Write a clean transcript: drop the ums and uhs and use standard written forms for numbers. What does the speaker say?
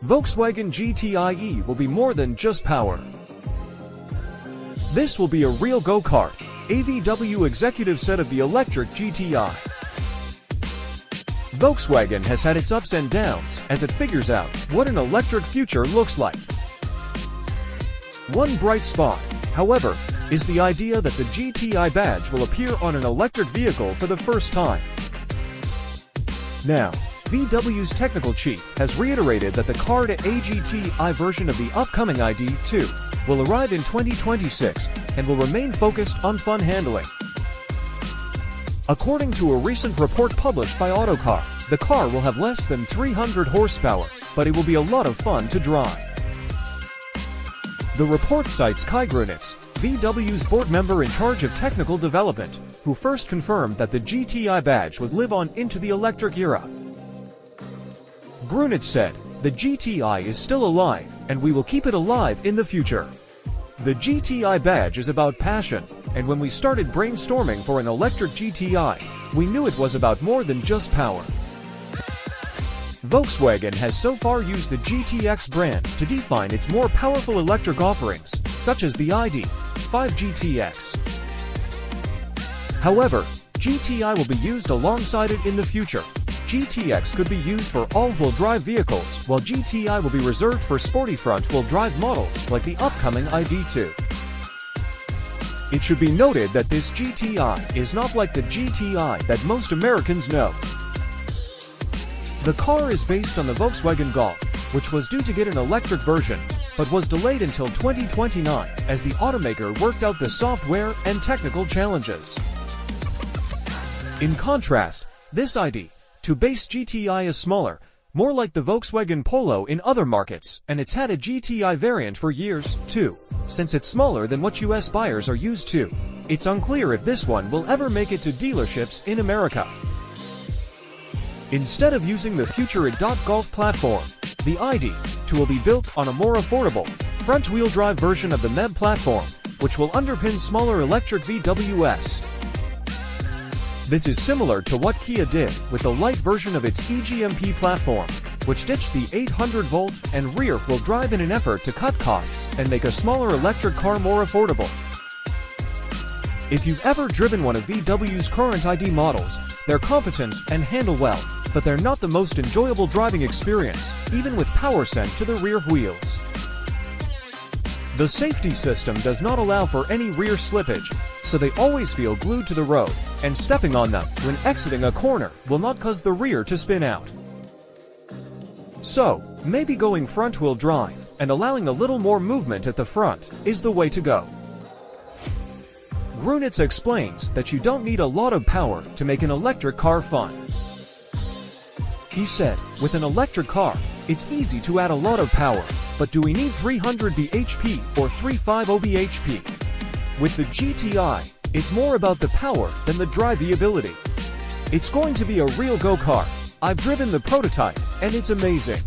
Volkswagen GTI will be more than just power. This will be a real go-kart. AVW executive said of the electric GTI. Volkswagen has had its ups and downs as it figures out what an electric future looks like. One bright spot, however, is the idea that the GTI badge will appear on an electric vehicle for the first time. Now, VW's technical chief has reiterated that the car to a GTI version of the upcoming ID.2 will arrive in 2026 and will remain focused on fun handling. According to a recent report published by Autocar, the car will have less than 300 horsepower, but it will be a lot of fun to drive. The report cites Kai Grünitz, VW's board member in charge of technical development, who first confirmed that the GTI badge would live on into the electric era. Grünit said, "The GTI is still alive, and we will keep it alive in the future. The GTI badge is about passion, and when we started brainstorming for an electric GTI, we knew it was about more than just power." Volkswagen has so far used the GTX brand to define its more powerful electric offerings, such as the ID.5 GTX. However, GTI will be used alongside it in the future. GTX could be used for all-wheel drive vehicles, while GTI will be reserved for sporty front-wheel drive models like the upcoming ID.2. It should be noted that this GTI is not like the GTI that most Americans know. The car is based on the Volkswagen Golf, which was due to get an electric version, but was delayed until 2029 as the automaker worked out the software and technical challenges. In contrast, this ID.2 base GTI is smaller, more like the Volkswagen Polo in other markets, and it's had a GTI variant for years, too. Since it's smaller than what US buyers are used to, it's unclear if this one will ever make it to dealerships in America. Instead of using the future Golf platform, the ID.2 will be built on a more affordable, front-wheel drive version of the MEB platform, which will underpin smaller electric VWs. This is similar to what Kia did with the light version of its eGMP platform, which ditched the 800-volt and rear-wheel drive in an effort to cut costs and make a smaller electric car more affordable. If you've ever driven one of VW's current ID models, they're competent and handle well, but they're not the most enjoyable driving experience, even with power sent to the rear wheels. The safety system does not allow for any rear slippage, so they always feel glued to the road, and stepping on them when exiting a corner will not cause the rear to spin out. So, maybe going front-wheel drive and allowing a little more movement at the front is the way to go. Grünitz explains that you don't need a lot of power to make an electric car fun. He said, "With an electric car, it's easy to add a lot of power, but do we need 300 bhp or 350 bhp? With the GTI, it's more about the power than the drivability. It's going to be a real go-kart. I've driven the prototype, and it's amazing."